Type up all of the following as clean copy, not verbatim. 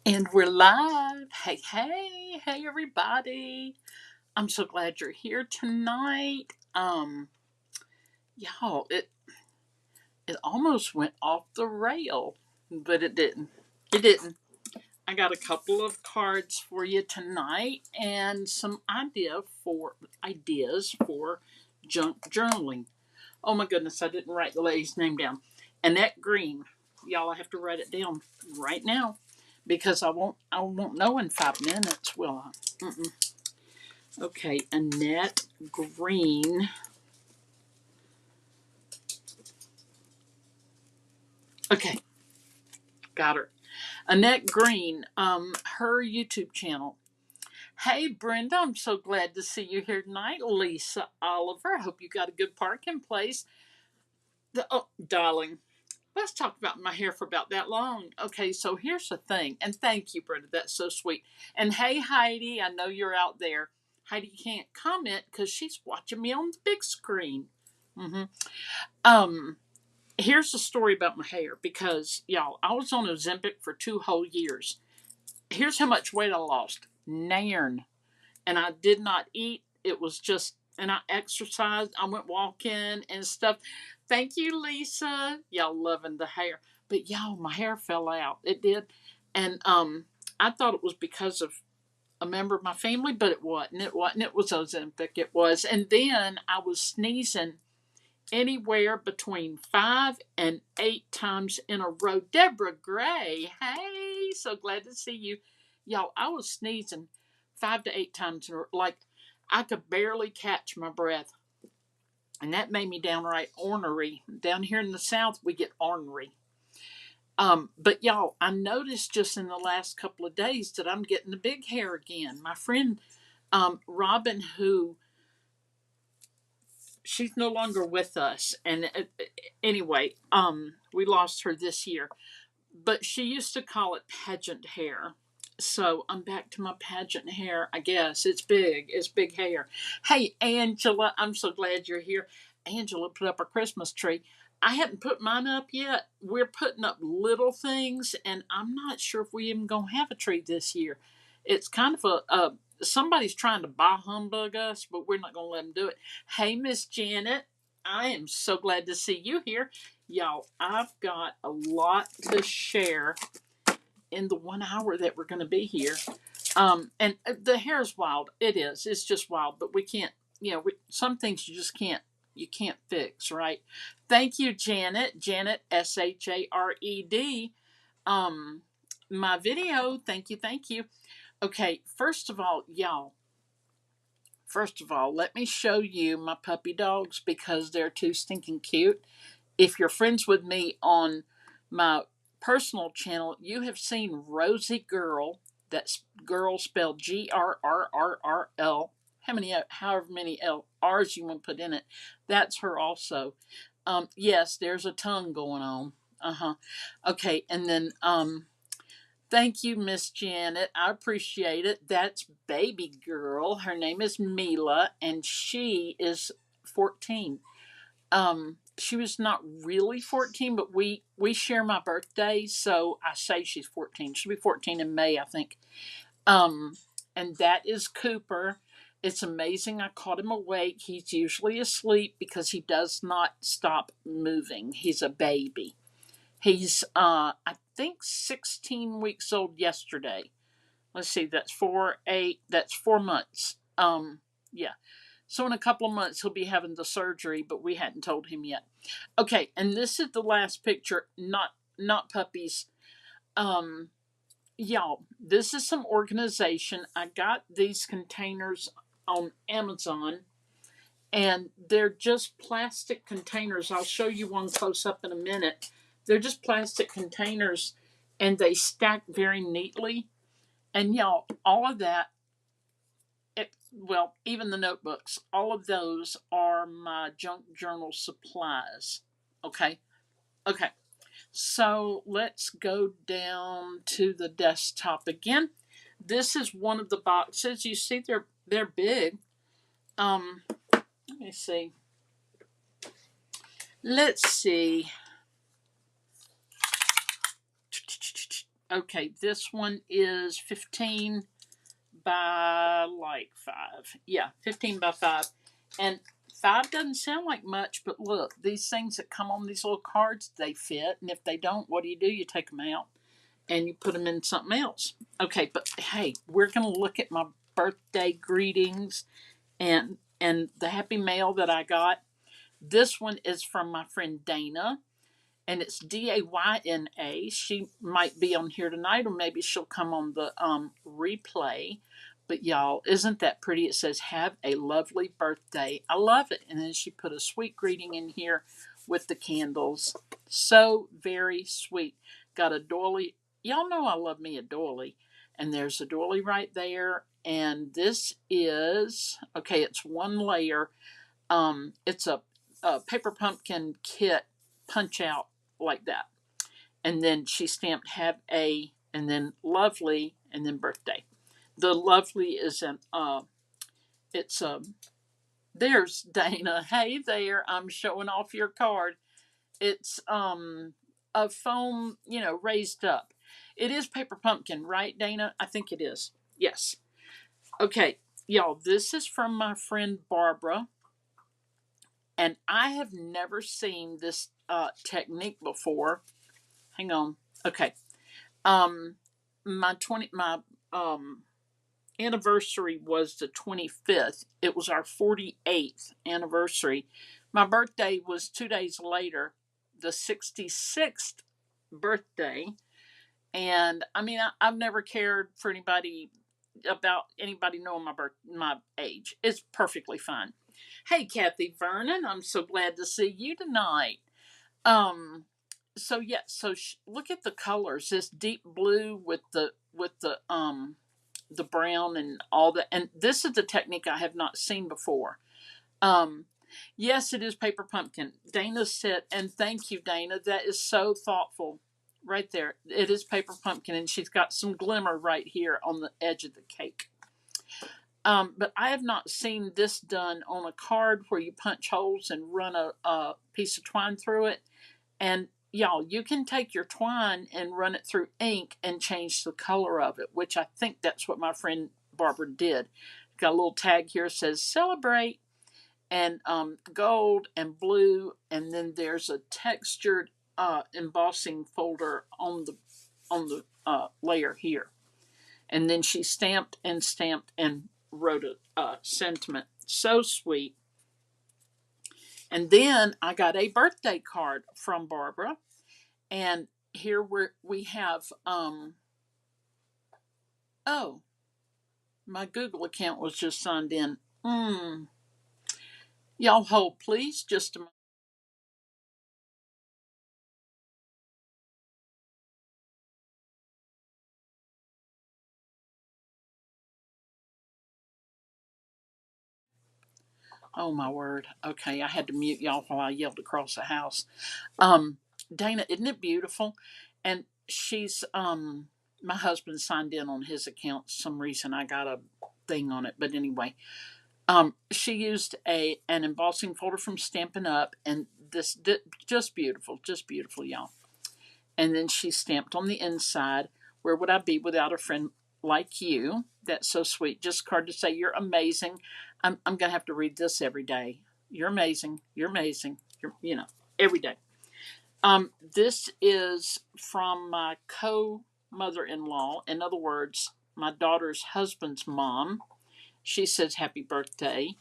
And we're live. Hey, hey, hey, everybody. I'm so glad you're here tonight. Y'all, it almost went off the rail, but it didn't. It didn't. I got a couple of cards for you tonight and some ideas for junk journaling. Oh my goodness, I didn't write the lady's name down. Annette Green. Y'all, I have to write it down right now because I won't know in 5 minutes, will I? Mm-mm. Okay, Annette Green. Okay, got her. Annette Green, her YouTube channel. Hey Brenda, I'm so glad to see you here tonight. Lisa Oliver, I hope you got a good parking place. Oh, darling, let's talk about my hair for about that long. Okay, so here's the thing, and thank you, Brenda. That's so sweet. And hey, Heidi, I know you're out there. Heidi can't comment because she's watching me on the big screen. hmm Um, Here's the story about my hair because y'all, I was on Ozempic for 2 whole years. Here's how much weight I lost. Nairn, and I did not eat. It was just, and I exercised. I went walking and stuff. Thank you, Lisa. Y'all loving the hair, but y'all, my hair fell out. It did, and I thought it was because of a member of my family, but it wasn't. It wasn't. It was Ozempic. It was, and then I was sneezing anywhere between 5 and 8 times in a row. Deborah Gray, hey, so glad to see you. Y'all, I was sneezing 5 to 8 times, like I could barely catch my breath. And that made me downright ornery. Down here in the South, we get ornery. But y'all, I noticed just in the last couple of days that I'm getting the big hair again. My friend Robin, who she's no longer with us, and anyway, we lost her this year, but she used to call it pageant hair. So I'm back to my pageant hair, I guess. It's big hair. Hey, Angela, I'm so glad you're here. Angela put up her Christmas tree. I haven't put mine up yet. We're putting up little things, and I'm not sure if we even gonna have a tree this year. It's kind of a somebody's trying to bah humbug us, but we're not gonna let them do it. Hey, Miss Janet, I am so glad to see you here. Y'all, I've got a lot to share in the 1 hour that we're going to be here. And the hair is wild. It is. It's just wild. But we can't. Some things you just can't. You can't fix, right? Thank you, Janet. Janet Shared. My video. Thank you. Thank you. Okay. First of all, y'all. First of all, let me show you my puppy dogs because they're too stinking cute. If you're friends with me on my personal channel, you have seen Rosie Girl. That's girl spelled Grrrrl. However many R's you want to put in it. That's her also. Yes, there's a tongue going on. Okay, and then thank you, Miss Janet. I appreciate it. That's baby girl. Her name is Mila, and she is 14. She was not really 14, but we share my birthday, so I say she's 14. She'll be 14 in May, I think. Um, and that is Cooper. It's amazing. I caught him awake. He's usually asleep because he does not stop moving. He's a baby. He's I think 16 weeks old yesterday. Let's see, that's 4, 8, that's 4 months. Yeah. So in a couple of months he'll be having the surgery, but we hadn't told him yet. Okay, and this is the last picture, not puppies. Um y'all, this is some organization. I got these containers on Amazon, and they're just plastic containers. I'll show you one close up in a minute. They're just plastic containers, and they stack very neatly. And y'all, all of that, well, even the notebooks, all of those are my junk journal supplies. Okay. Okay. So let's go down to the desktop again. This is one of the boxes. You see, they're big. Let me see. Let's see. Okay, this one is 15 by like 5. Yeah, 15 by 5. And 5 doesn't sound like much, but look, these things that come on these little cards, they fit. And if they don't, what do? You take them out and you put them in something else. Okay, but hey, we're going to look at my birthday greetings and the happy mail that I got. This one is from my friend Dana, and it's Dayna. She might be on here tonight, or maybe she'll come on the replay. But y'all, isn't that pretty? It says, "Have a lovely birthday." I love it. And then she put a sweet greeting in here with the candles. So very sweet. Got a doily. Y'all know I love me a doily. And there's a doily right there. And this is, okay, it's one layer. It's a paper pumpkin kit punch out like that. And then she stamped "Have a," and then "Lovely," and then "Birthday." The "Lovely" is it's there's Dana. Hey there, I'm showing off your card. It's a foam, raised up. It is paper pumpkin, right, Dana? I think it is. Yes. Okay, y'all, this is from my friend Barbara, and I have never seen this technique before. Hang on. Okay. Um, my anniversary was the 25th. It was our 48th anniversary. My birthday was 2 days later, the 66th birthday. And I mean, I've never cared for anybody about anybody knowing my age. It's perfectly fine. Hey, Kathy Vernon, I'm so glad to see you tonight. Um, so yeah, look at the colors. This deep blue with the brown and all that. And this is the technique I have not seen before. Um, yes, it is paper pumpkin. Dana said, and thank you, Dana. That is so thoughtful. Right there, it is paper pumpkin, and she's got some glimmer right here on the edge of the cake. But I have not seen this done on a card where you punch holes and run a piece of twine through it. And y'all, you can take your twine and run it through ink and change the color of it, which I think that's what my friend Barbara did. Got a little tag here that says "Celebrate," and gold and blue, and then there's a textured embossing folder on the layer here. And then she stamped and wrote a sentiment. So sweet. And then I got a birthday card from Barbara, and here we have oh, my Google account was just signed in. Y'all hold please just a moment. Oh my word. Okay, I had to mute y'all while I yelled across the house. Um, Dana, isn't it beautiful? And she's my husband signed in on his account. Some reason I got a thing on it, but anyway, she used an embossing folder from Stampin' Up, and just beautiful, y'all. And then she stamped on the inside, "Where would I be without a friend like you?" That's so sweet. Just a card to say you're amazing. I'm gonna have to read this every day. You're amazing. You're amazing. You're every day. This is from my co mother in law. In other words, my daughter's husband's mom. She says happy birthday,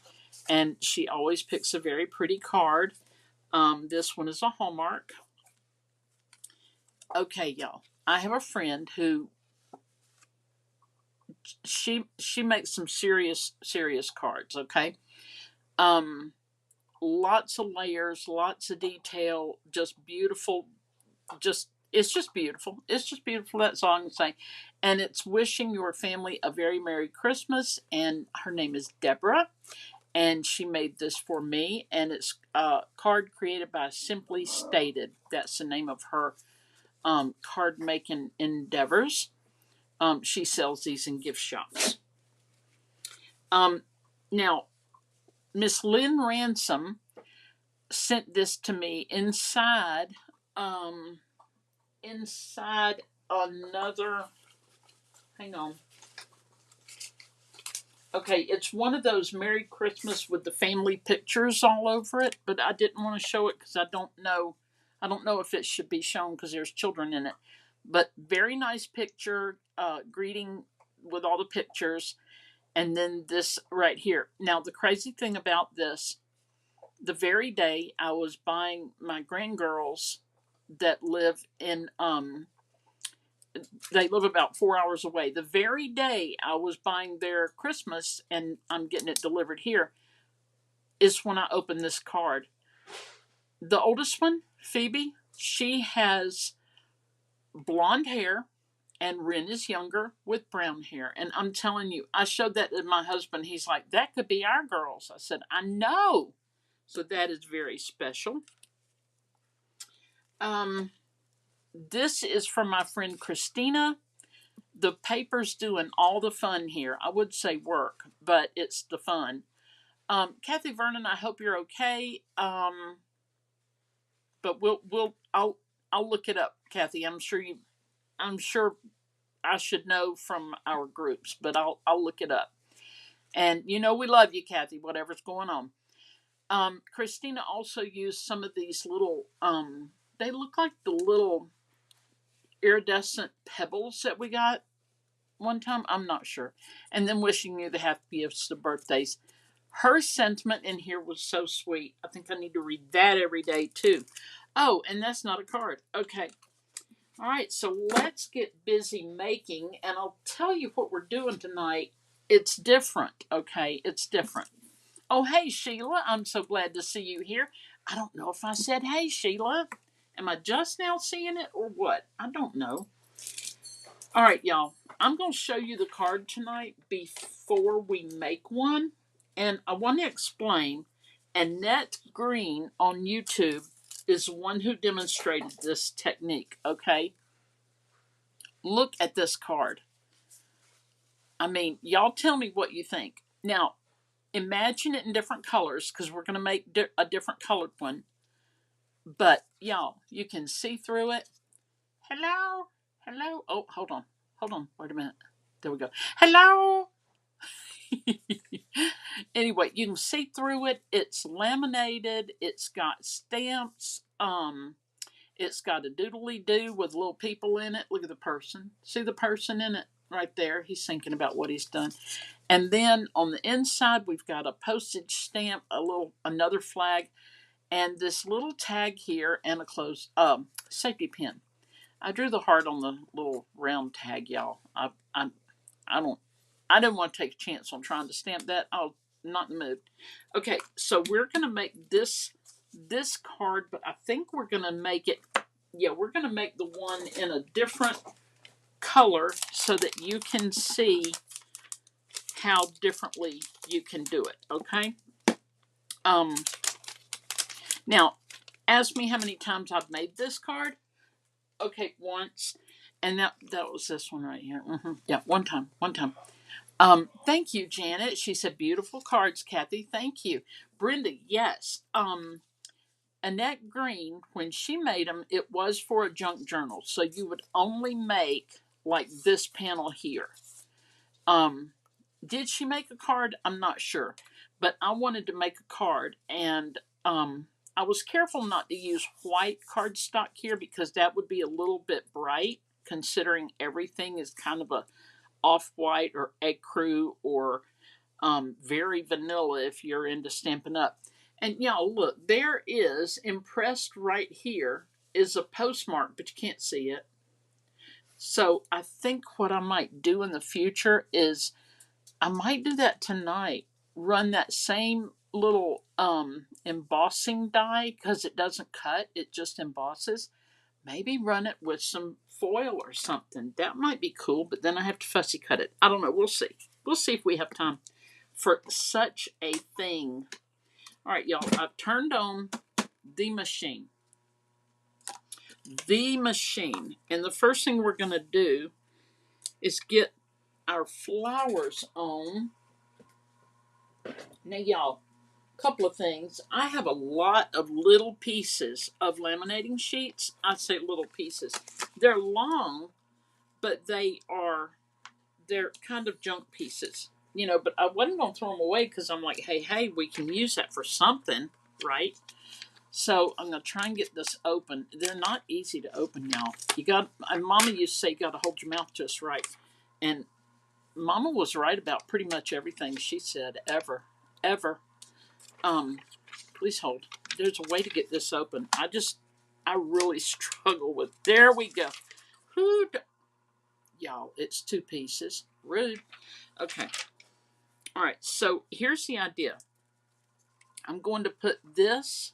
and she always picks a very pretty card. This one is a Hallmark. Okay, y'all. I have a friend who she makes some serious cards. Okay, um, lots of layers, lots of detail, just beautiful. Just it's just beautiful. It's just beautiful. That's all I can say. And it's wishing your family a very Merry Christmas. And her name is Deborah, and she made this for me. And it's a card created by Simply Stated. That's the name of her card making endeavors. She sells these in gift shops. Um, Now, Miss Lynn Ransom sent this to me inside. Inside another, hang on. Okay, it's one of those Merry Christmas with the family pictures all over it, but I didn't want to show it because I don't know. I don't know if it should be shown because there's children in it. But very nice picture, greeting with all the pictures, and then this right here. Now the crazy thing about this, the very day I was buying my grandgirls that live in they live about 4 hours away. The very day I was buying their Christmas and I'm getting it delivered here is when I opened this card. The oldest one, Phoebe, she has blonde hair, and Ren is younger with brown hair. And I'm telling you, I showed that to my husband. He's like, that could be our girls. I said, I know. So that is very special. This is from my friend Christina. The paper's doing all the fun here. I would say work, but it's the fun. Kathy Vernon, I hope you're okay. But I'll look it up, Kathy. I'm sure I should know from our groups, but I'll look it up. And you know we love you, Kathy, whatever's going on. Christina also used some of these little they look like the little iridescent pebbles that we got one time. I'm not sure. And then wishing you the happiest of birthdays. Her sentiment in here was so sweet. I think I need to read that every day too. Oh, and that's not a card. Okay. All right, so let's get busy making, and I'll tell you what we're doing tonight. It's different, okay? It's different. Oh, hey, Sheila. I'm so glad to see you here. I don't know if I said, hey, Sheila. Am I just now seeing it or what? I don't know. All right, y'all. I'm going to show you the card tonight before we make one. And I want to explain. Annette Green on YouTube is the one who demonstrated this technique, okay? Look at this card. I mean, y'all tell me what you think. Now, imagine it in different colors because we're going to make a different colored one. But, y'all, you can see through it. Hello? Hello? Oh, hold on. Hold on. Wait a minute. There we go. Hello? Anyway, you can see through it. It's laminated. It's got stamps. It's got a doodly-doo with little people in it. Look at the person. See the person in it right there? He's thinking about what he's done. And then on the inside, we've got a postage stamp, another flag, and this little tag here, and a closed safety pin. I drew the heart on the little round tag, y'all. I didn't want to take a chance on trying to stamp that. I'm not in the mood. Okay, so we're gonna make this card, but I think we're gonna make it. Yeah, we're gonna make the one in a different color so that you can see how differently you can do it. Okay. Now, ask me how many times I've made this card. Okay, once, and that was this one right here. Yeah, one time. Thank you, Janet. She said, beautiful cards, Kathy. Thank you. Brenda, yes. Annette Green, when she made them, it was for a junk journal. So you would only make like this panel here. Did she make a card? I'm not sure. But I wanted to make a card, and I was careful not to use white cardstock here because that would be a little bit bright, considering everything is kind of a off-white or ecru or very vanilla if you're into Stampin' Up. And y'all, look, there is, impressed right here, is a postmark, but you can't see it. So I think what I might do in the future is I might do that tonight. Run that same little embossing die because it doesn't cut, it just embosses. Maybe run it with some foil or something. That might be cool, but then I have to fussy cut it. I don't know. We'll see. We'll see if we have time for such a thing. All right, y'all. I've turned on the machine. The machine. And the first thing we're going to do is get our flowers on. Now, y'all, a couple of things. I have a lot of little pieces of laminating sheets. I say little pieces. They're long, but they're kind of junk pieces, but I wasn't going to throw them away because I'm like, hey, we can use that for something, right? So I'm going to try and get this open. They're not easy to open, y'all. Mama used to say you got to hold your mouth just right. And Mama was right about pretty much everything she said, ever. Please hold. There's a way to get this open. I really struggle with, there we go. Who, y'all, it's two pieces. Rude. Okay. All right, so here's the idea. I'm going to put this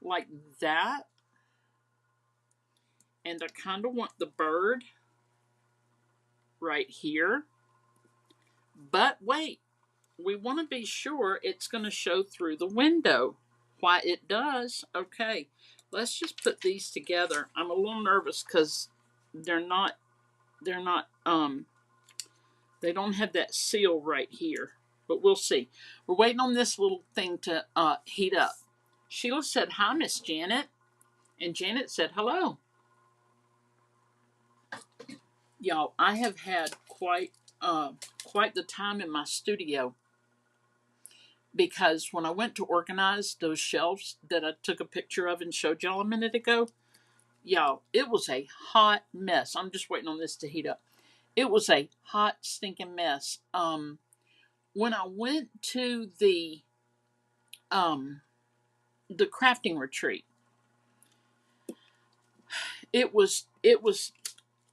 like that, and I kind of want the bird right here. But wait, we want to be sure it's going to show through the window. Why it does. Okay, let's just put these together. I'm a little nervous because they're not, they don't have that seal right here. But we'll see. We're waiting on this little thing to heat up. Sheila said, hi, Miss Janet. And Janet said, hello. Y'all, I have had quite the time in my studio, because when I went to organize those shelves that I took a picture of and showed y'all a minute ago, y'all, it was a hot mess. I'm just waiting on this to heat up. It was a hot, stinking mess. When I went to the crafting retreat, it was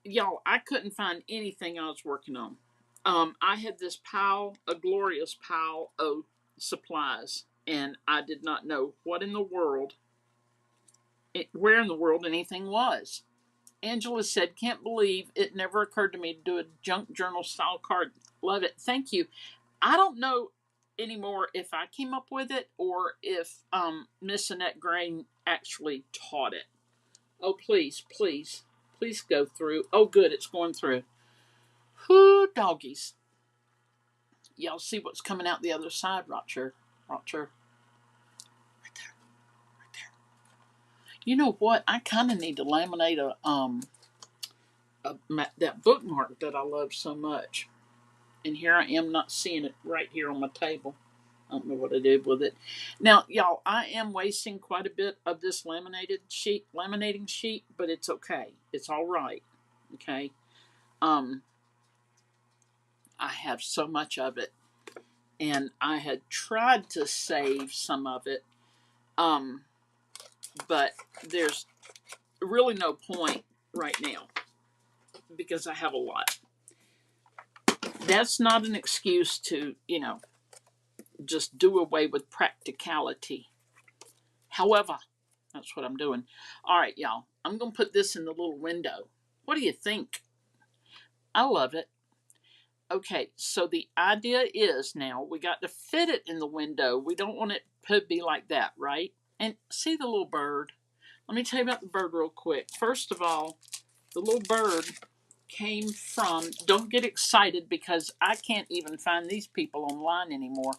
y'all, I couldn't find anything I was working on. I had this a glorious pile of supplies, and I did not know where in the world anything was. Angela said, can't believe it never occurred to me to do a junk journal style card. Love it. Thank you. I don't know anymore if I came up with it or if Miss Annette Grain actually taught it. Oh, please go through. Oh, good, it's going through. Whoo, doggies. Y'all see what's coming out the other side, Roger. Right there. You know what? I kind of need to laminate that bookmark that I love so much. And here I am not seeing it right here on my table. I don't know what I did with it. Now, y'all, I am wasting quite a bit of this laminating sheet, but it's okay. It's all right. Okay. I have so much of it, and I had tried to save some of it, but there's really no point right now because I have a lot. That's not an excuse to, just do away with practicality. However, that's what I'm doing. All right, y'all. I'm going to put this in the little window. What do you think? I love it. Okay, so the idea is now we got to fit it in the window. We don't want it to be like that, right? And see the little bird. Let me tell you about the bird real quick. First of all, the little bird came from, don't get excited because I can't even find these people online anymore.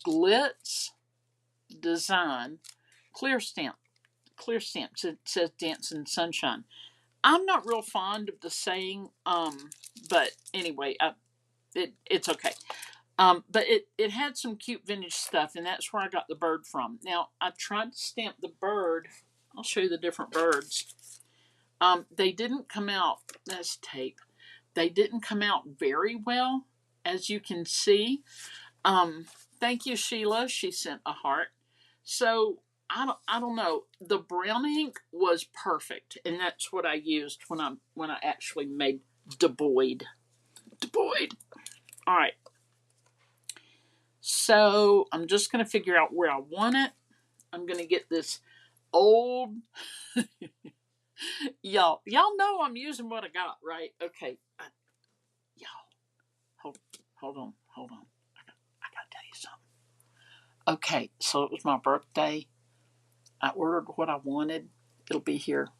Glitz Design Clear Stamps. It says Dancing Sunshine. I'm not real fond of the saying, but anyway, it's okay. But it had some cute vintage stuff, and that's where I got the bird from. Now, I tried to stamp the bird. I'll show you the different birds. They didn't come out, that's tape. They didn't come out very well, as you can see. Thank you, Sheila. She sent a heart. So I don't know. The brown ink was perfect, and that's what I used when I actually made Du Bois. All right. So I'm just gonna figure out where I want it. I'm gonna get this old. Y'all know I'm using what I got, right? Okay. Y'all, hold on. I gotta tell you something. Okay, so it was my birthday. I ordered what I wanted. It'll be here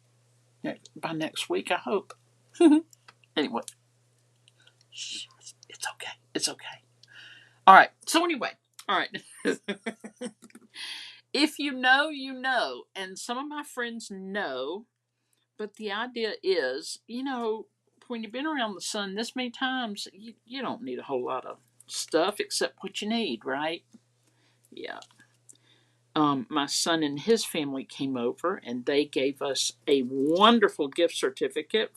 by next week, I hope. Anyway, it's okay. It's okay. All right. So anyway, all right. If you know, you know, and some of my friends know. But the idea is, when you've been around the sun this many times, you don't need a whole lot of stuff except what you need, right? Yeah. My son and his family came over, and they gave us a wonderful gift certificate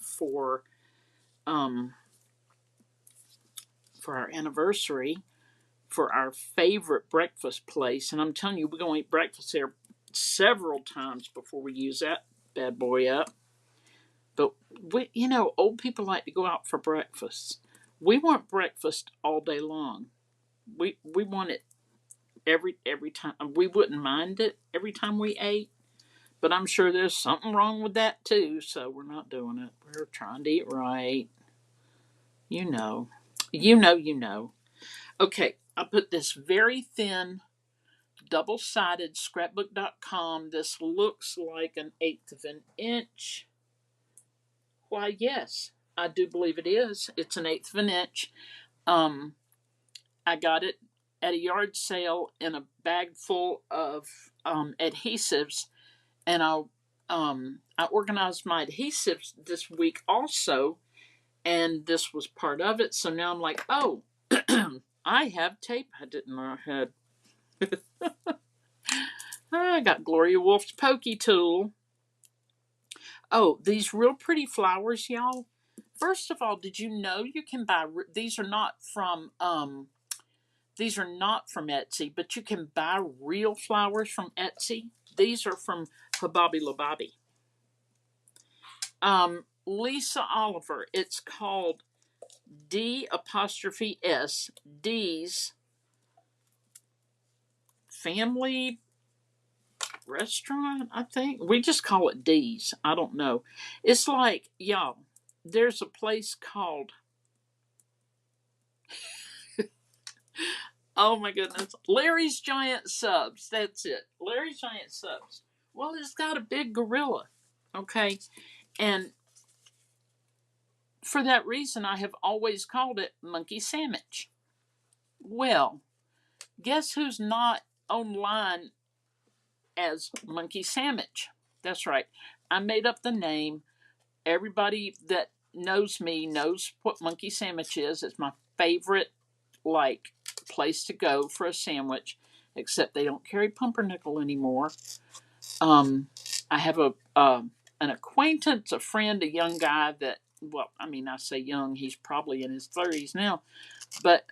um, for our anniversary for our favorite breakfast place. And I'm telling you, we're going to eat breakfast there several times before we use that bad boy up. But old people like to go out for breakfast. We want breakfast all day long. We want it every time. We wouldn't mind it every time we ate, but I'm sure there's something wrong with that too. So we're not doing it. We're trying to eat right. You know, you know. Okay, I put this very thin double-sided scrapbook.com. This looks like an eighth of an inch. Why, yes, I do believe it is. It's an eighth of an inch. Um, I got it at a yard sale in a bag full of adhesives, and I organized my adhesives this week also, and this was part of it. So now I'm like, oh, I have tape I didn't know I had. I got Gloria Wolf's pokey tool. Oh, these real pretty flowers, y'all. First of all, did you know you can buy these are not from Etsy, but you can buy real flowers from Etsy. These are from Hababi Lababi. Lisa Oliver. It's called D''S D's Family Restaurant, I think. We just call it D's. I don't know. It's like, y'all, there's a place called, oh my goodness, Larry's Giant Subs. That's it. Larry's Giant Subs. Well, it's got a big gorilla. Okay. And for that reason, I have always called it Monkey Sandwich. Well, guess who's not online as Monkey Sandwich? That's right. I made up the name. Everybody that knows me knows what Monkey Sandwich is. It's my favorite, like, place to go for a sandwich, except they don't carry pumpernickel anymore. I have an acquaintance, a friend, a young guy that, well, I mean, I say young, he's probably in his 30s now, but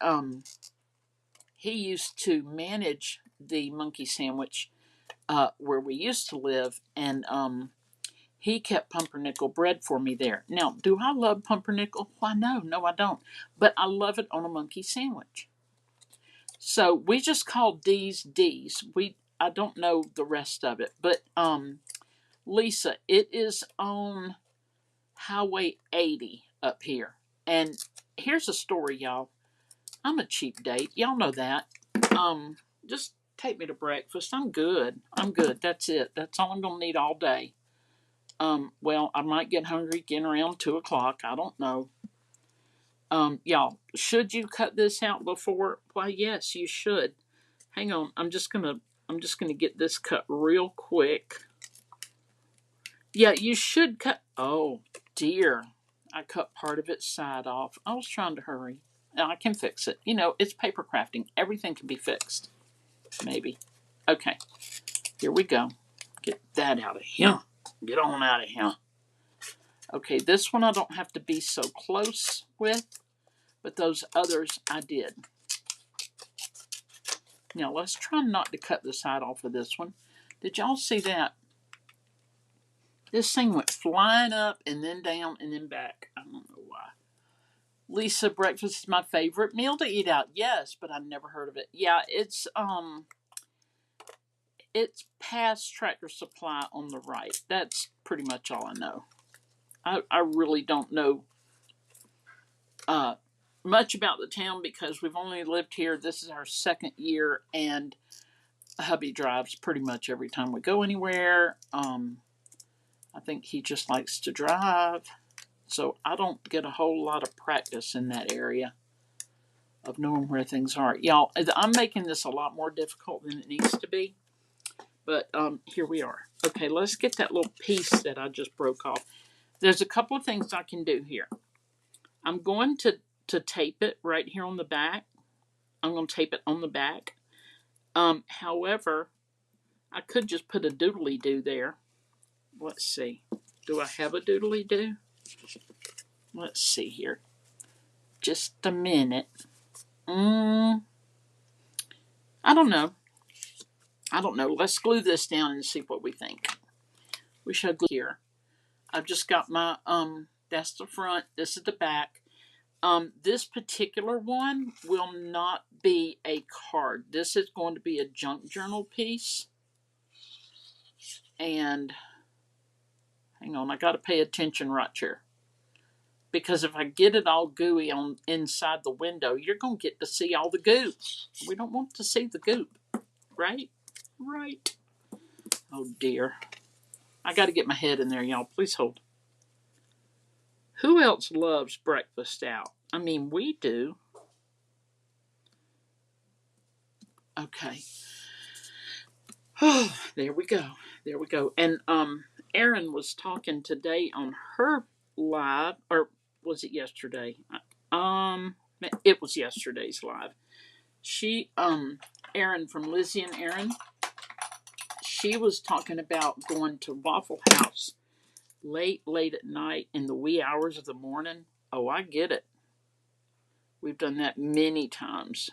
he used to manage the Monkey Sandwich where we used to live, and he kept pumpernickel bread for me there. Now, do I love pumpernickel? Why, no, I don't. But I love it on a monkey sandwich. So we just call D's. I don't know the rest of it, but Lisa, it is on Highway 80 up here. And here's a story, y'all. I'm a cheap date. Y'all know that. Just take me to breakfast. I'm good. That's it. That's all I'm gonna need all day. Well, I might get hungry again around 2 o'clock. I don't know. Y'all, should you cut this out before? Why, yes, you should. Hang on. I'm just gonna get this cut real quick. Yeah, you should cut. Oh dear, I cut part of its side off. I was trying to hurry. I can fix it. It's paper crafting. Everything can be fixed. Maybe. Okay, here we go. Get that out of here. Get on out of here. Okay, this one I don't have to be so close with, but those others I did. Now let's try not to cut the side off of this one. Did y'all see that? This thing went flying up and then down and then back. I don't know why. Lisa, breakfast is my favorite meal to eat out. Yes, but I've never heard of it. Yeah, it's past Tractor Supply on the right. That's pretty much all I know. I really don't know much about the town because we've only lived here. This is our second year, and hubby drives pretty much every time we go anywhere. I think he just likes to drive, so I don't get a whole lot of practice in that area of knowing where things are. Y'all, I'm making this a lot more difficult than it needs to be, but here we are. Okay, let's get that little piece that I just broke off. There's a couple of things I can do here. I'm going to tape it right here on the back. I'm going to tape it on the back. However, I could just put a doodly-doo there. Let's see. Do I have a doodly-doo? Let's see here. Just a minute. I don't know. I don't know. Let's glue this down and see what we think. We should glue here. I've just got my, that's the front. This is the back. This particular one will not be a card. This is going to be a junk journal piece. And hang on, I got to pay attention right here. Because if I get it all gooey on inside the window, you're going to get to see all the goop. We don't want to see the goop, right? Right. Oh dear. I got to get my head in there, y'all. Please hold. Who else loves breakfast out? I mean, we do. Okay. Oh, there we go. There we go. And Erin was talking today on her live, or was it yesterday? It was yesterday's live. She Erin from Lizzie and Erin, she was talking about going to Waffle House late at night in the wee hours of the morning. Oh, I get it. We've done that many times.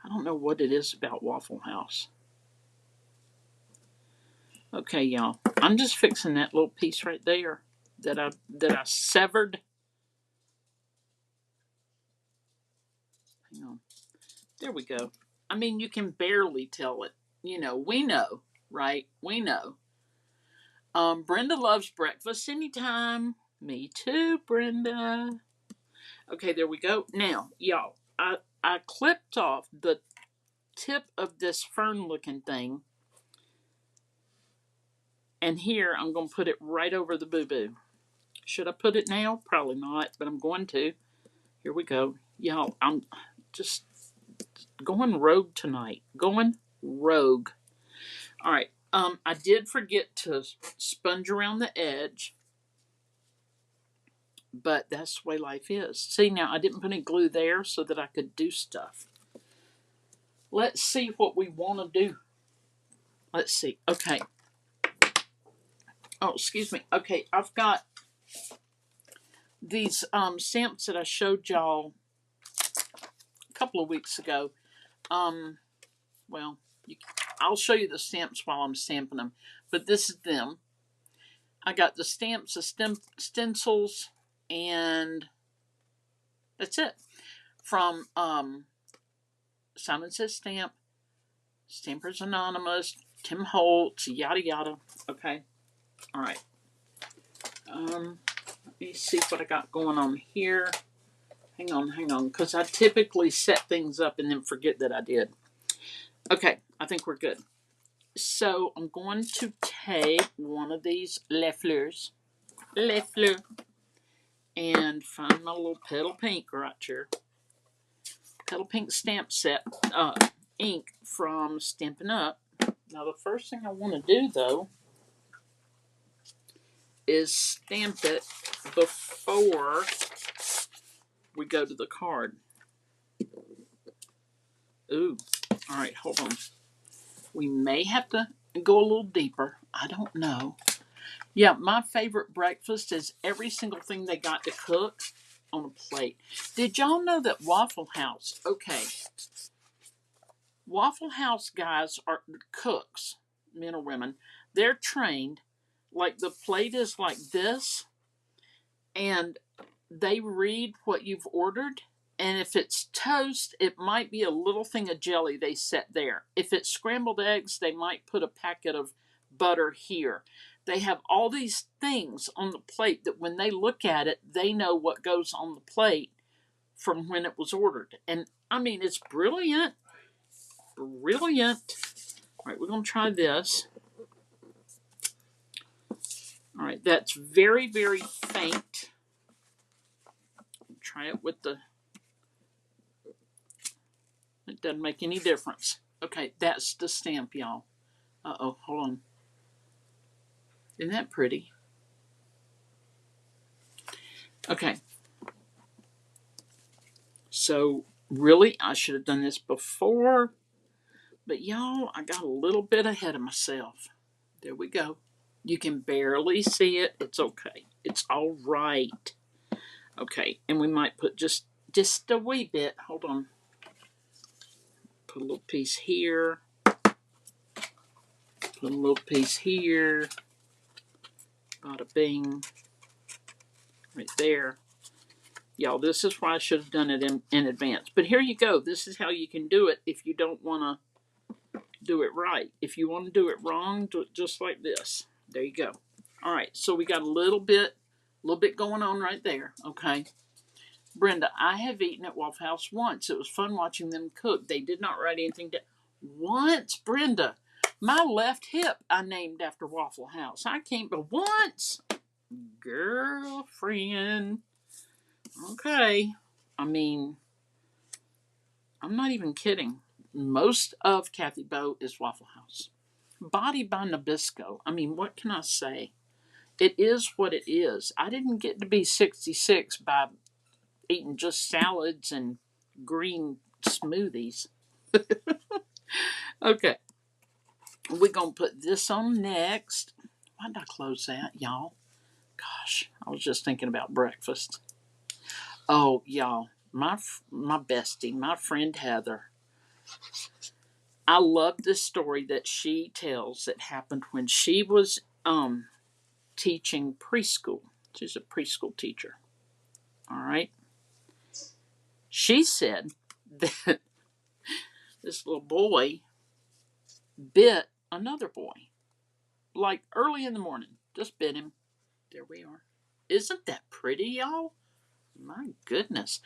I don't know what it is about Waffle House. Okay, y'all. I'm just fixing that little piece right there that I severed. Hang on. There we go. I mean, you can barely tell it. You know, we know, right? We know. Brenda loves breakfast anytime. Me too, Brenda. Okay, there we go. Now, y'all, I clipped off the tip of this fern-looking thing. And here, I'm going to put it right over the boo-boo. Should I put it now? Probably not, but I'm going to. Here we go. Y'all, I'm just going rogue tonight. Going rogue. All right. I did forget to sponge around the edge. But that's the way life is. See, now I didn't put any glue there so that I could do stuff. Let's see what we want to do. Let's see. Okay. Oh, excuse me. Okay, I've got these stamps that I showed y'all a couple of weeks ago. Well, I'll show you the stamps while I'm stamping them. But this is them. I got the stamps, the stencils, and that's it. From Simon Says Stamp, Stampers Anonymous, Tim Holtz, yada yada. Okay. All right. Let me see what I got going on here. Hang on, because I typically set things up and then forget that I did. Okay, I think we're good. So I'm going to take one of these Les Fleurs, and find my little Petal Pink right here. Petal Pink stamp set, ink from Stampin' Up. Now the first thing I want to do though is stamp it before we go to the card. Ooh, all right, hold on. We may have to go a little deeper. I don't know. Yeah, my favorite breakfast is every single thing they got to cook on a plate. Did y'all know that Waffle House, okay, Waffle House guys are cooks, men or women. They're trained, like the plate is like this, and they read what you've ordered. And if it's toast, it might be a little thing of jelly they set there. If it's scrambled eggs, they might put a packet of butter here. They have all these things on the plate that when they look at it, they know what goes on the plate from when it was ordered. And I mean, it's brilliant. Brilliant. All right, we're going to try this. All right, that's very, very faint. Try it with the... It doesn't make any difference. Okay, that's the stamp, y'all. Uh-oh, hold on. Isn't that pretty? Okay. So really, I should have done this before, but y'all, I got a little bit ahead of myself. There we go. You can barely see it. It's okay. It's all right. Okay, and we might put just a wee bit. Hold on. Put a little piece here. Put a little piece here. Bada bing. Right there. Y'all, this is why I should have done it in advance. But here you go. This is how you can do it if you don't want to do it right. If you want to do it wrong, do it just like this. There you go. All right, so we got a little bit going on right there. Okay. Brenda, I have eaten at Waffle House once. It was fun watching them cook. They did not write anything down. Once, Brenda. My left hip I named after Waffle House. I came but once. Girlfriend. Okay. I mean, I'm not even kidding. Most of Kathy Bow is Waffle House. Body by Nabisco. I mean, what can I say? It is what it is. I didn't get to be 66 by eating just salads and green smoothies. Okay. We're going to put this on next. Why did I close that, y'all? Gosh, I was just thinking about breakfast. Oh, y'all, my bestie, my friend Heather. I love this story that she tells that happened when she was teaching preschool. She's a preschool teacher. All right. She said that this little boy bit another boy, like early in the morning. Just bit him. There we are. Isn't that pretty, y'all? My goodness.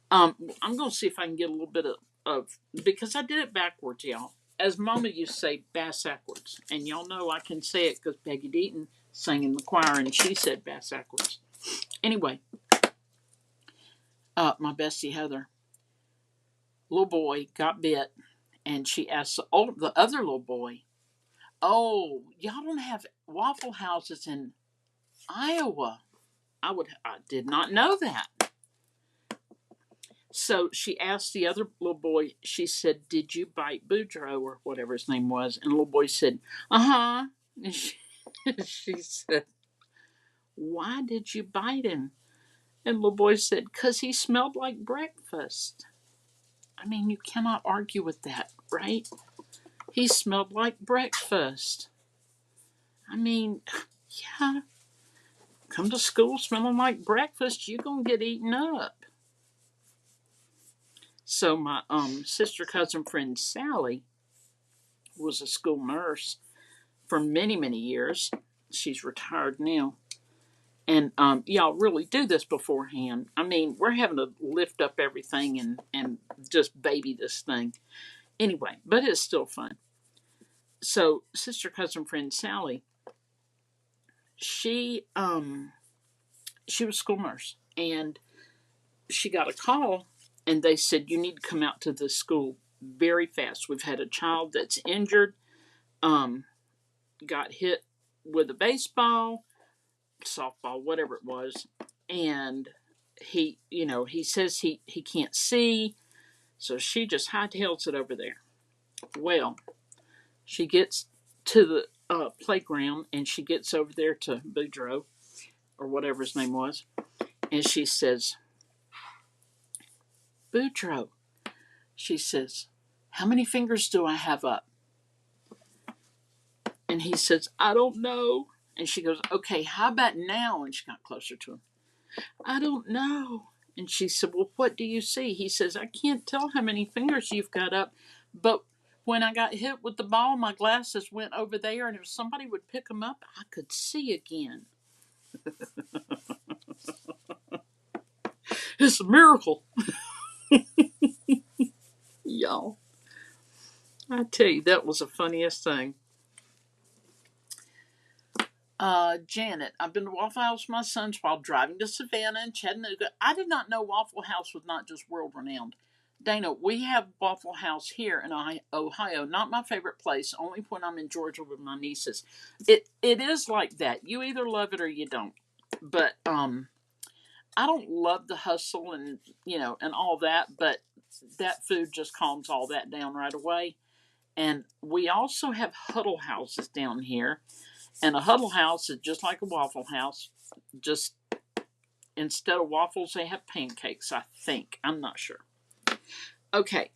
I'm going to see if I can get a little bit of because I did it backwards, y'all. As Mama used to say, bass backwards. And y'all know I can say it because Peggy Deaton sang in the choir and she said bass backwards. Anyway, my bestie Heather, little boy got bit, and she asked the other little boy, "Oh, y'all don't have Waffle Houses in Iowa?" I did not know that. So she asked the other little boy, she said, "Did you bite Boudreaux," or whatever his name was? And the little boy said, "Uh-huh." And she said, "Why did you bite him?" And the little boy said, "'Cause he smelled like breakfast." I mean, you cannot argue with that, right? He smelled like breakfast. I mean, yeah, come to school smelling like breakfast, you're going to get eaten up. So my sister, cousin, friend Sally was a school nurse for many, many years. She's retired now. And y'all really do this beforehand. I mean, we're having to lift up everything and just baby this thing. Anyway, but it's still fun. So sister, cousin, friend Sally, she was a school nurse, and she got a call, and they said, "You need to come out to the school very fast. We've had a child that's injured, got hit with a baseball, softball, whatever it was, and he says he can't see." So she just hightails it over there. Well, she gets to the playground, and she gets over there to Boudreaux, or whatever his name was, and she says, "Boudreaux," she says, "how many fingers do I have up?" And he says, "I don't know." And she goes, "Okay, how about now?" And she got closer to him. "I don't know." And she said, "Well, what do you see?" He says, "I can't tell how many fingers you've got up, but when I got hit with the ball, my glasses went over there, and if somebody would pick them up, I could see again." It's a miracle. Y'all, I tell you, that was the funniest thing. Janet, I've been to Waffle House with my sons while driving to Savannah and Chattanooga. I did not know Waffle House was not just world renowned. Dana, we have Waffle House here in Ohio. Not my favorite place, only when I'm in Georgia with my nieces. It is like that. You either love it or you don't. But I don't love the hustle and, and all that, but that food just calms all that down right away. And we also have huddle houses down here. And a huddle house is just like a Waffle House. Just instead of waffles, they have pancakes, I think. I'm not sure. Okay.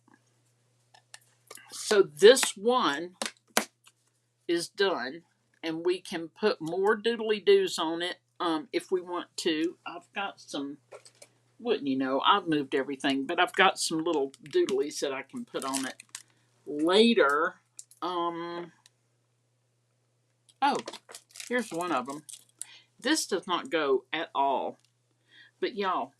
So this one is done. And we can put more doodly doos on it if we want to. I've got some, wouldn't you know, I've moved everything, but I've got some little doodlies that I can put on it later. Oh, here's one of them. This does not go at all. But y'all,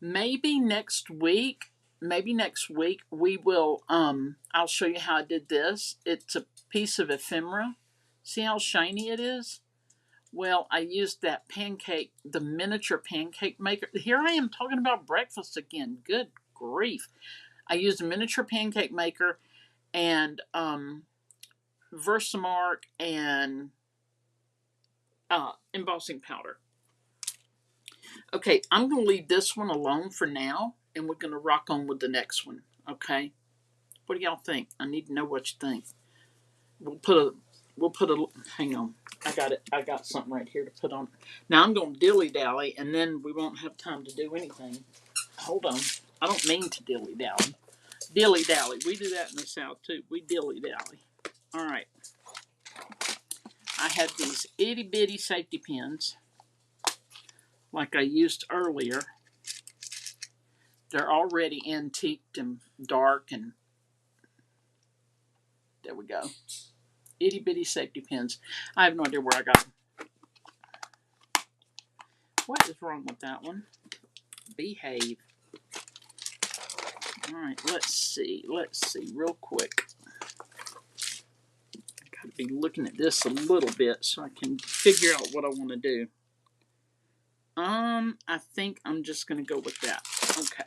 maybe next week we will I'll show you how I did this. It's a piece of ephemera. See how shiny it is? Well, I used that pancake, the miniature pancake maker. Here I am talking about breakfast again. Good grief. I used a miniature pancake maker and Versamark and embossing powder. Okay, I'm going to leave this one alone for now, and we're going to rock on with the next one. Okay, what do y'all think? I need to know what you think. We'll put a. Hang on, I got it. I got something right here to put on. Now I'm going to dilly dally, and then we won't have time to do anything. Hold on, I don't mean to dilly dally. Dilly dally. We do that in the South too. We dilly dally. All right. I have these itty bitty safety pins, like I used earlier. They're already antiqued and dark, and there we go. Itty bitty safety pins. I have no idea where I got them. What is wrong with that one? Behave. All right, let's see real quick. I gotta be looking at this a little bit so I can figure out what I want to do. I think I'm just gonna go with that. Okay.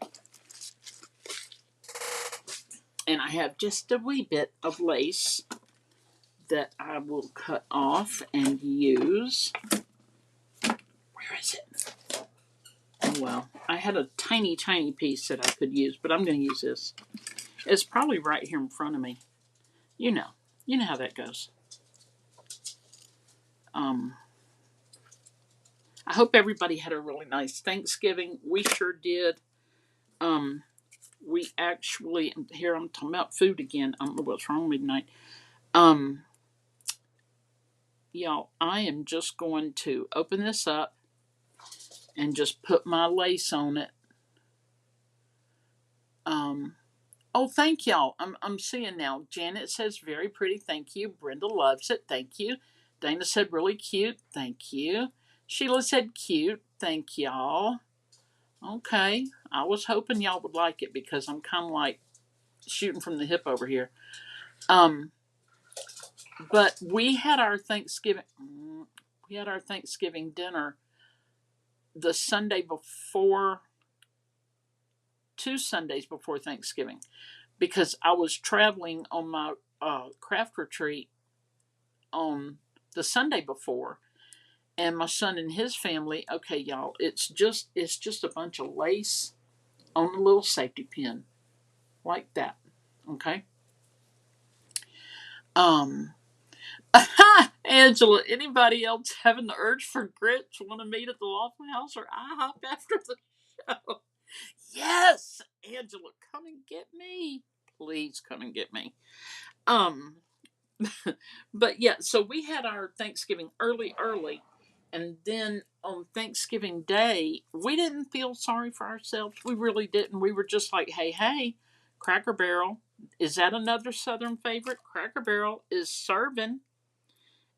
And I have just a wee bit of lace that I will cut off and use. Where is it? Oh well, I had a tiny piece that I could use, but I'm going to use this. It's probably right here in front of me. You know how that goes. I hope everybody had a really nice Thanksgiving. We sure did. We actually, here I'm talking about food again. I don't know what's wrong with me tonight. Y'all, I am just going to open this up and just put my lace on it. Oh, thank y'all. I'm seeing now. Janet says very pretty. Thank you. Brenda loves it. Thank you. Dana said really cute. Thank you. Sheila said cute. Thank y'all. Okay. I was hoping y'all would like it because I'm kind of like shooting from the hip over here. But we had our Thanksgiving dinner the Sunday before, 2 Sundays before Thanksgiving, because I was traveling on my craft retreat on the Sunday before, and my son and his family. Okay, y'all, it's just a bunch of lace on a little safety pin, like that. Okay. Angela, anybody else having the urge for grits want to meet at the Waffle House or IHOP after the show? Yes, Angela, come and get me. Please come and get me. But yeah, so we had our Thanksgiving early, and then on Thanksgiving Day, we didn't feel sorry for ourselves. We really didn't. We were just like, hey, Cracker Barrel, is that another Southern favorite? Cracker Barrel is serving,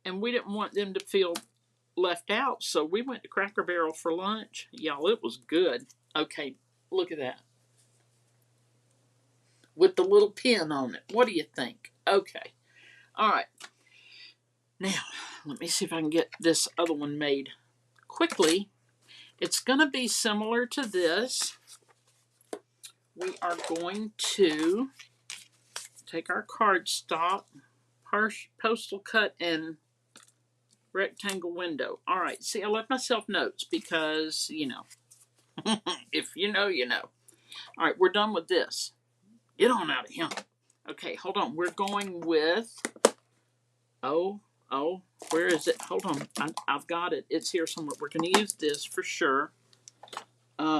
and we didn't want them to feel left out, so we went to Cracker Barrel for lunch. Y'all, it was good. Okay, look at that. With the little pin on it. What do you think? Okay. All right. Now, let me see if I can get this other one made quickly. It's going to be similar to this. We are going to take our cardstock, postal cut, and rectangle window. All right. See, I left myself notes because, If you know, you know. All right, we're done with this. Get on out of here. Okay, hold on. We're going with, oh, oh, where is it? Hold on. I've got it. It's here somewhere. We're going to use this for sure.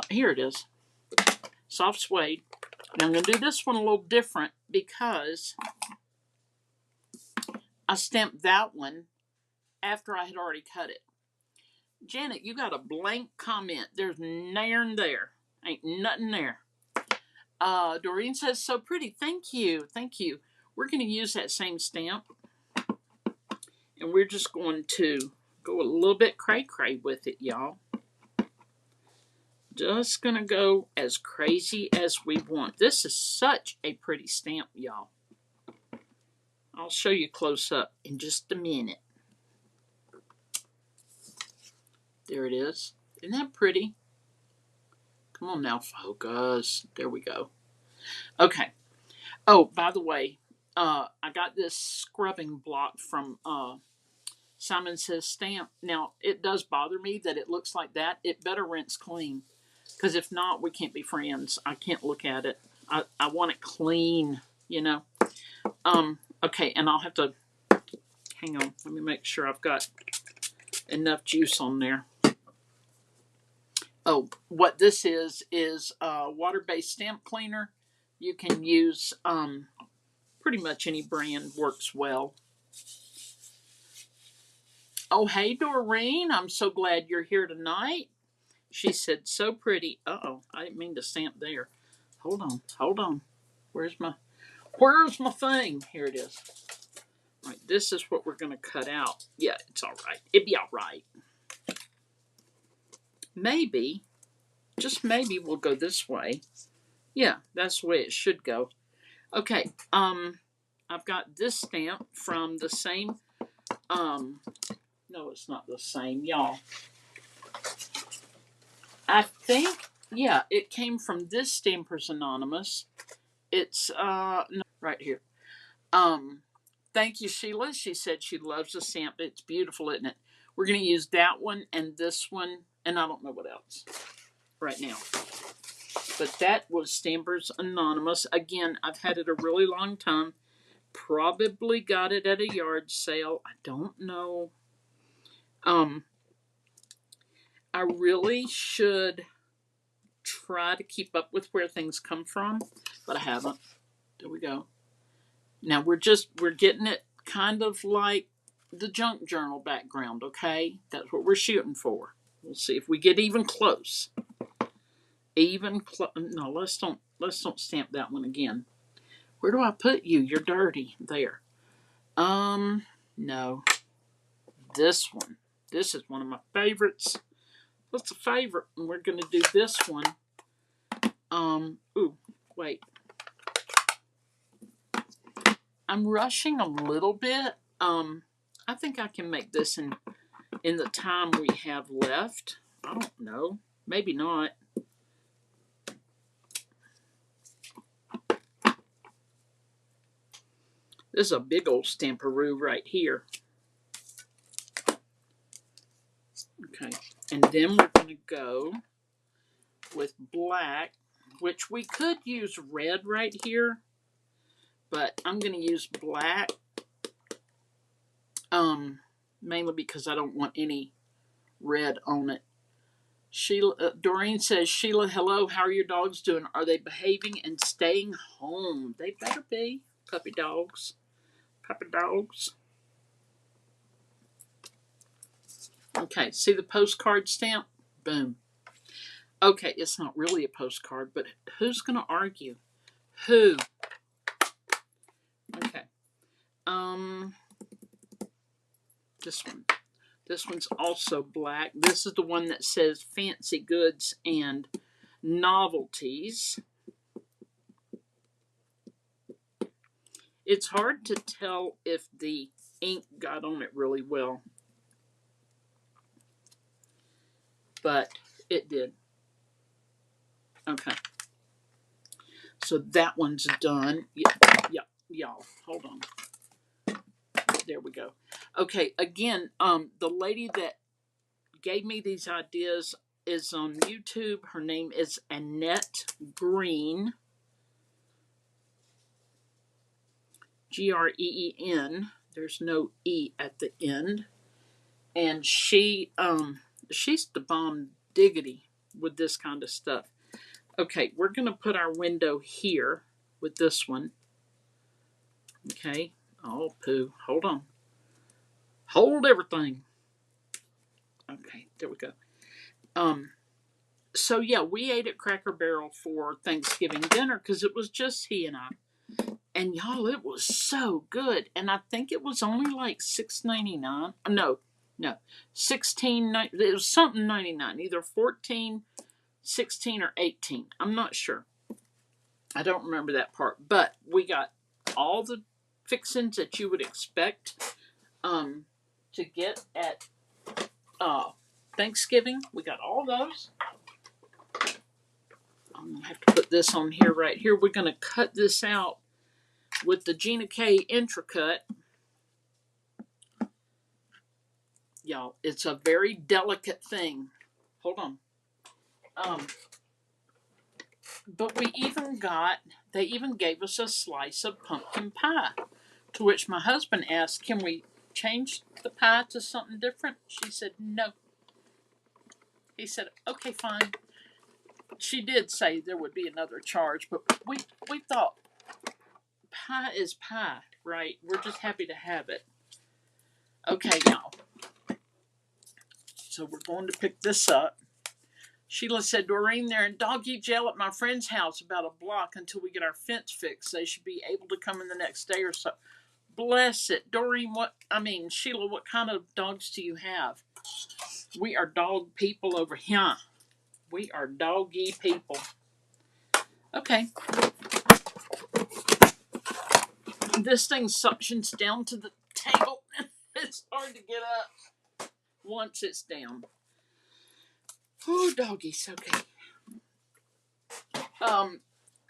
Here it is. Soft suede. Now I'm going to do this one a little different because I stamped that one after I had already cut it. Janet, you got a blank comment. There's nairn there. Ain't nothing there. Doreen says, so pretty. Thank you. Thank you. We're going to use that same stamp. And we're just going to go a little bit cray-cray with it, y'all. Just going to go as crazy as we want. This is such a pretty stamp, y'all. I'll show you close up in just a minute. There it is. Isn't that pretty? Come on now, focus. There we go. Okay. Oh, by the way, I got this scrubbing block from Simon Says Stamp. Now, it does bother me that it looks like that. It better rinse clean. Because if not, we can't be friends. I can't look at it. I want it clean, you know. Okay, and I'll have to, hang on. Let me make sure I've got enough juice on there. Oh, what this is water-based stamp cleaner. You can use pretty much any brand, works well. Oh, hey, Doreen. I'm so glad you're here tonight. She said, so pretty. Uh-oh, I didn't mean to stamp there. Hold on. Where's my thing? Here it is. All right, this is what we're going to cut out. Yeah, it's all right. It'd be all right. Maybe, just maybe we'll go this way. Yeah, that's the way it should go. Okay, I've got this stamp from the same, no, it's not the same, y'all. I think, yeah, it came from this Stampers Anonymous. It's, no, right here. Thank you, Sheila. She said she loves the stamp. It's beautiful, isn't it? We're going to use that one and this one, and I don't know what else right now. But that was Stampers Anonymous. Again, I've had it a really long time. Probably got it at a yard sale. I don't know. I really should try to keep up with where things come from, but I haven't. There we go. Now we're getting it kind of like the junk journal background, okay? That's what we're shooting for. We'll see if we get even close. No, let's don't stamp that one again. Where do I put you? You're dirty. There. No. This one. This is one of my favorites. What's a favorite? And we're gonna do this one. Ooh, wait. I'm rushing a little bit. I think I can make this in the time we have left. I don't know. Maybe not. This is a big old stamperoo right here. Okay, and then we're going to go with black, which we could use red right here, but I'm going to use black, mainly because I don't want any red on it. Sheila, Doreen says, Sheila, hello, how are your dogs doing? Are they behaving and staying home? They better be. Puppy dogs. Puppy dogs. Okay, see the postcard stamp? Boom. Okay, it's not really a postcard, but who's going to argue? Who? Okay. This one. This one's also black. This is the one that says Fancy Goods and Novelties. It's hard to tell if the ink got on it really well, but it did. Okay. So that one's done. Yeah, y'all. Hold on. There we go. Okay, again, the lady that gave me these ideas, is on YouTube. Her name is Annette Green, Green. There's no E at the end. And she's the bomb diggity with this kind of stuff. Okay, we're going to put our window here with this one. Okay. Oh, poo. Hold on. Hold everything. Okay, there we go. So yeah, we ate at Cracker Barrel for Thanksgiving dinner because it was just he and I. And y'all, it was so good. And I think it was only like $6.99. No, 16. It was something 99, either 14, 16, or 18. I'm not sure. I don't remember that part. But we got all the fixings that you would expect to get at Thanksgiving. We got all those. I'm going to have to put this on here right here. We're going to cut this out with the Gina K Intracut. Y'all, it's a very delicate thing. Hold on. But they even gave us a slice of pumpkin pie. To which my husband asked, can we change the pie to something different? She said, no. He said, okay, fine. She did say there would be another charge, but we thought, pie is pie, right? We're just happy to have it. Okay, y'all. So we're going to pick this up. Sheila said, Doreen, they're in doggy jail at my friend's house about a block until we get our fence fixed. They should be able to come in the next day or so. Bless it. Doreen, Sheila, what kind of dogs do you have? We are dog people over here. We are doggy people. Okay. This thing suctions down to the table. It's hard to get up once it's down. Oh, doggies. Okay.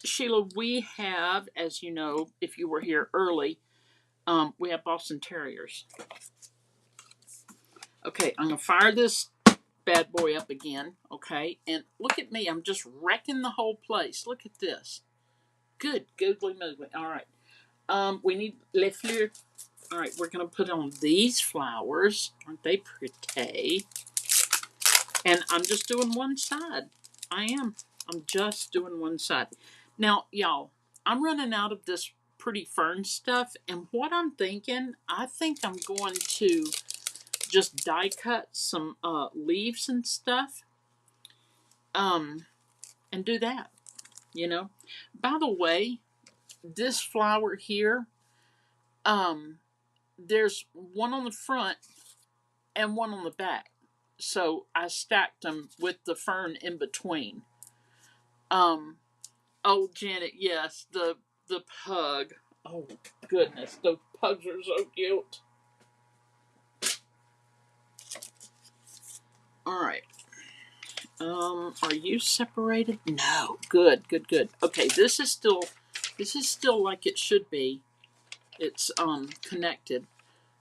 Sheila, we have, as you know, if you were here early, we have Boston Terriers. Okay, I'm going to fire this bad boy up again, okay? And look at me, I'm just wrecking the whole place. Look at this. Good, goodly moodly. All right. We need les fleurs. All right, we're going to put on these flowers. Aren't they pretty? And I'm just doing one side. I'm just doing one side. Now, y'all, I'm running out of this pretty fern stuff. And what I'm thinking, I think I'm going to just die cut some leaves and stuff. And do that, you know. By the way, this flower here, there's one on the front and one on the back. So I stacked them with the fern in between. Oh, Janet, yes, the pug. Oh, goodness, those pugs are so cute. All right. Are you separated? No. Good. Okay, this is still like it should be. It's connected.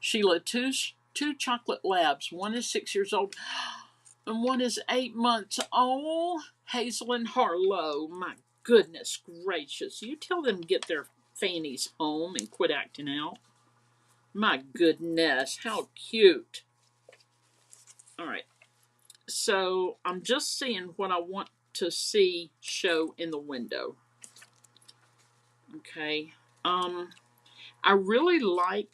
Sheila, two chocolate labs. One is 6 years old, and one is 8 months old. Hazel and Harlow. My goodness gracious! You tell them to get their fannies home and quit acting out. My goodness, how cute! All right. So I'm just seeing what I want to see show in the window. Okay. I really like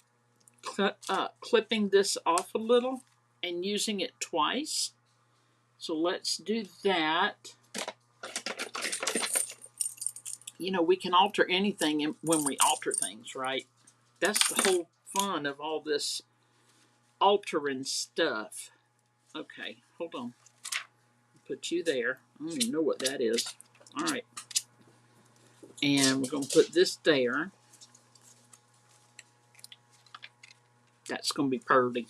clipping this off a little and using it twice. So let's do that. You know, we can alter anything when we alter things, right? That's the whole fun of all this altering stuff. Okay, hold on. Put you there. I don't even know what that is. All right. And we're going to put this there. That's going to be pretty.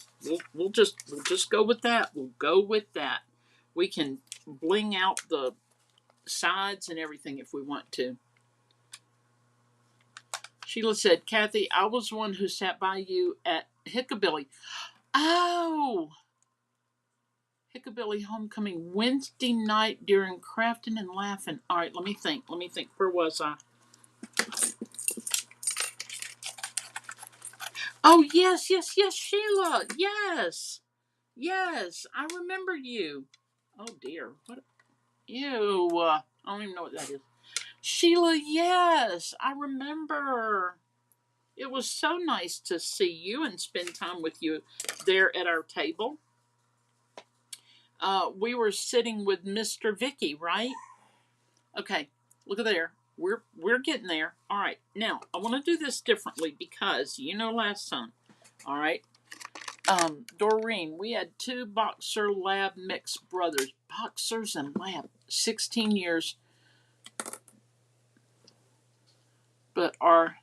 We'll just go with that. We'll go with that. We can bling out the sides and everything if we want to. Sheila said, Kathy, I was the one who sat by you at Hickabilly. Oh, Hickabilly Homecoming Wednesday night during crafting and laughing. All right, let me think. Where was I? Oh, yes, Sheila. Yes, I remember you. Oh, dear. What? Ew. I don't even know what that is. Sheila, yes, I remember. It was so nice to see you and spend time with you there at our table. We were sitting with Mr. Vicky, right? Okay, look at there. We're getting there. All right. Now, I want to do this differently because last time. All right. Doreen, we had two boxer lab mixed brothers. Boxers and lab. 16 years. But are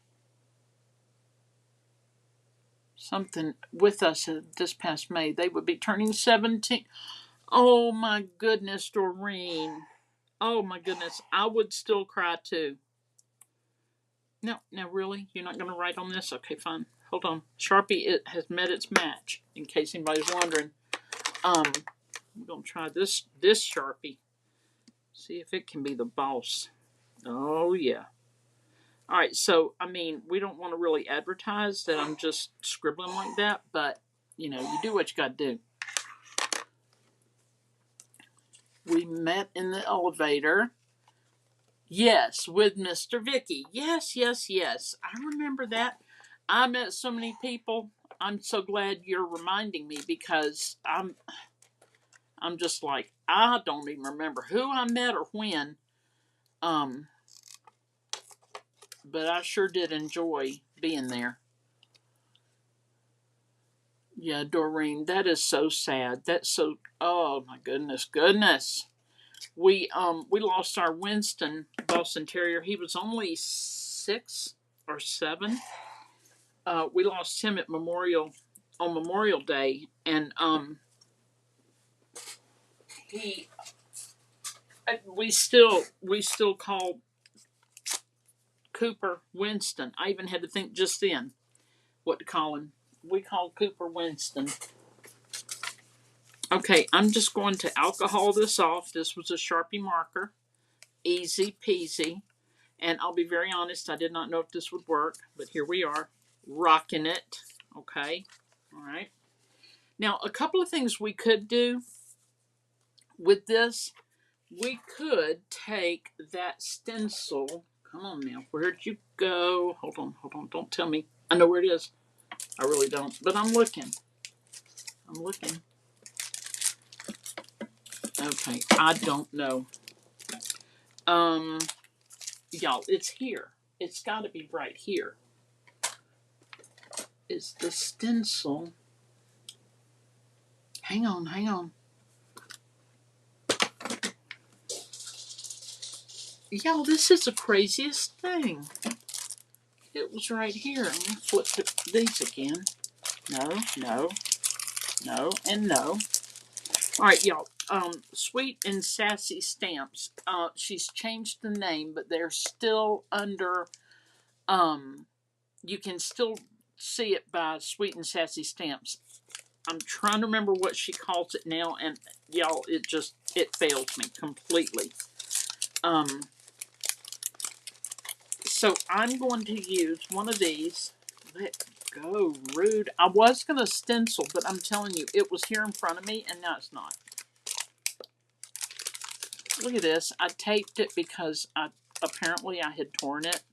something with us this past May. They would be turning 17. Oh my goodness, Doreen. Oh my goodness. I would still cry too. No, now really? You're not going to write on this? Okay, fine. Hold on. Sharpie, it has met its match, in case anybody's wondering. I'm going to try this Sharpie. See if it can be the boss. Oh, yeah. All right, so, we don't want to really advertise that I'm just scribbling like that, but, you do what you got to do. We met in the elevator. Yes, with Mr. Vicky. Yes. I remember that. I met so many people. I'm so glad you're reminding me because I'm just like, I don't even remember who I met or when. But I sure did enjoy being there. Yeah, Doreen, that is so sad. That's so, oh my goodness. We lost our Winston Boston Terrier. He was only 6 or 7. We lost him on Memorial Day, and we still call Cooper Winston. I even had to think just then what to call him. We called Cooper Winston. Okay, I'm just going to alcohol this off. This was a Sharpie marker. Easy peasy. And I'll be very honest, I did not know if this would work, but here we are, rocking it. Okay, all right. Now, a couple of things we could do with this. We could take that stencil. Come on now, where'd you go? Hold on, don't tell me. I know where it is. I really don't, but I'm looking. Okay, I don't know. Y'all, it's here. It's got to be right here. Is the stencil. Hang on. Y'all, this is the craziest thing. It was right here. I'm going to flip these again. No, and no. All right, y'all. Sweet and Sassy Stamps. She's changed the name, but they're still under. You can still see it by Sweet and Sassy Stamps. I'm trying to remember what she calls it now, and y'all, it fails me completely. So I'm going to use one of these. Let go, rude. I was going to stencil, but I'm telling you, it was here in front of me, and now it's not. Look at this. I taped it because apparently I had torn it.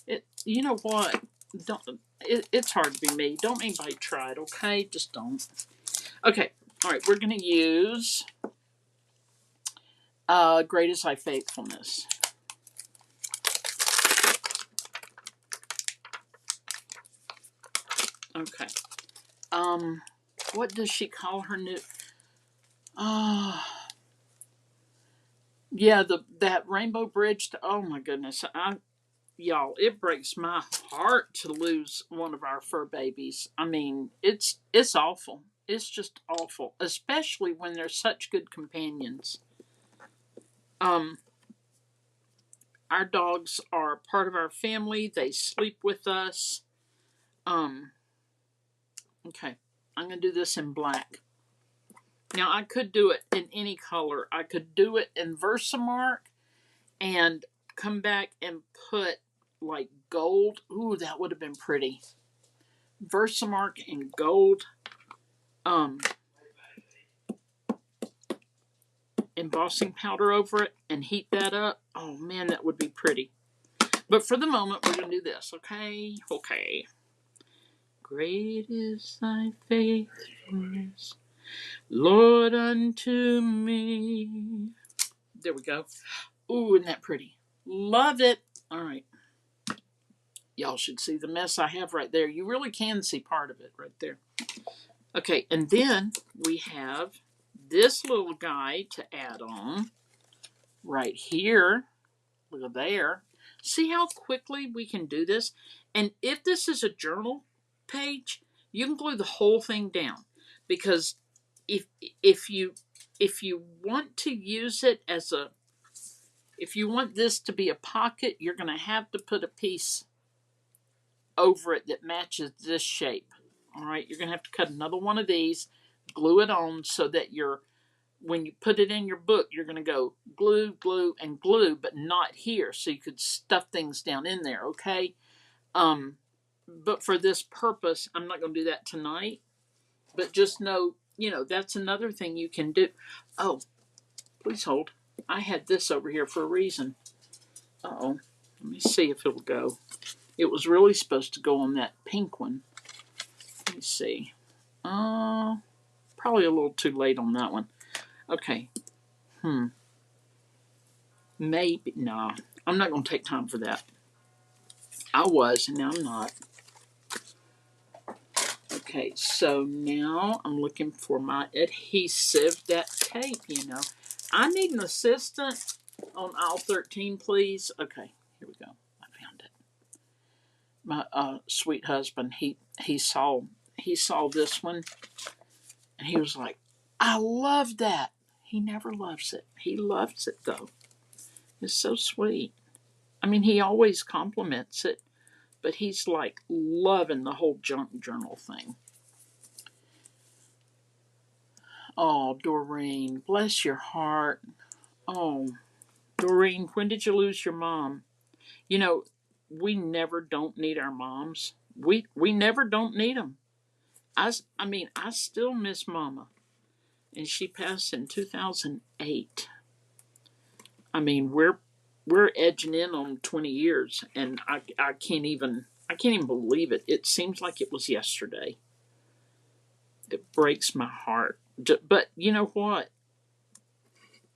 Y'all, you know what? It's hard to be me. Don't anybody try it, okay? Just don't. Okay. All right. We're going to use Great Is Thy Faithfulness. Okay. What does she call her new? Yeah, that Rainbow Bridge. Oh my goodness, y'all, it breaks my heart to lose one of our fur babies. It's awful. It's just awful, especially when they're such good companions. Our dogs are part of our family. They sleep with us. Okay, I'm going to do this in black. Now, I could do it in any color. I could do it in Versamark and come back and put like gold. Ooh, that would have been pretty. Versamark in gold. Embossing powder over it and heat that up. Oh man, that would be pretty. But for the moment, we're going to do this, okay? Okay. Great is thy faithfulness, Lord, unto me. There we go. Ooh, isn't that pretty? Love it. All right. Y'all should see the mess I have right there. You really can see part of it right there. Okay, and then we have this little guy to add on right here. Look at there. See how quickly we can do this? And if this is a journal page, you can glue the whole thing down, because if you want to use it as a, if you want this to be a pocket, you're going to have to put a piece over it that matches this shape. All right, you're going to have to cut another one of these, glue it on so that you're, when you put it in your book, you're going to go glue, glue, and glue, but not here, so you could stuff things down in there, okay? But for this purpose, I'm not going to do that tonight, but just know, you know, that's another thing you can do. Oh, please hold. I had this over here for a reason. Uh-oh. Let me see if it'll go. It was really supposed to go on that pink one. Let me see. Probably a little too late on that one. Okay. Maybe. No. I'm not going to take time for that. I was, and now I'm not. Okay, so now I'm looking for my adhesive, that tape, you know. I need an assistant on aisle 13, please. Okay, here we go. I found it. My sweet husband, he saw this one, and he was like, I love that. He never loves it. He loves it, though. It's so sweet. I mean, he always compliments it, but he's like loving the whole junk journal thing. Oh, Doreen, bless your heart. Oh, Doreen, when did you lose your mom? You know, we never don't need our moms. We never don't need them. I mean, I still miss Mama, and she passed in 2008. I mean, we're edging in on 20 years, and I can't even believe it. It seems like it was yesterday. It breaks my heart. But you know what?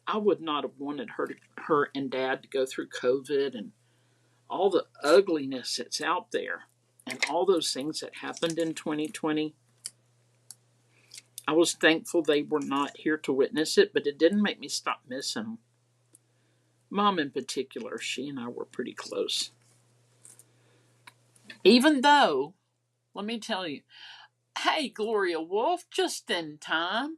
I would not have wanted her and Dad to go through COVID and all the ugliness that's out there and all those things that happened in 2020. I was thankful they were not here to witness it, but it didn't make me stop missing them. Mom in particular, she and I were pretty close. Even though, let me tell you, hey, Gloria Wolf, just in time.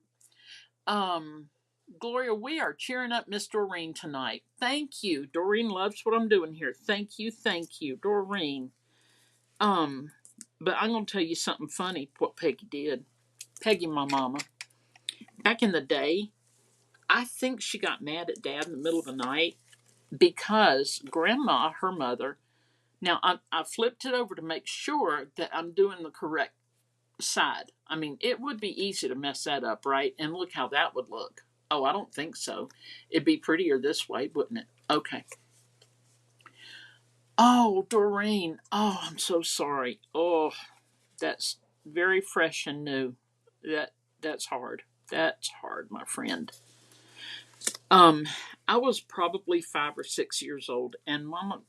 Gloria, we are cheering up Miss Doreen tonight. Thank you. Doreen loves what I'm doing here. Thank you, Doreen. But I'm going to tell you something funny, what Peggy did. Peggy, my mama. Back in the day, I think she got mad at Dad in the middle of the night because Grandma, her mother, now I flipped it over to make sure that I'm doing the correct side. I mean, it would be easy to mess that up, right? And look how that would look. Oh, I don't think so. It'd be prettier this way, wouldn't it? Okay. Oh, Doreen. Oh, I'm so sorry. Oh, that's very fresh and new. That's hard. That's hard, my friend. I was probably 5 or 6 years old, and Mama,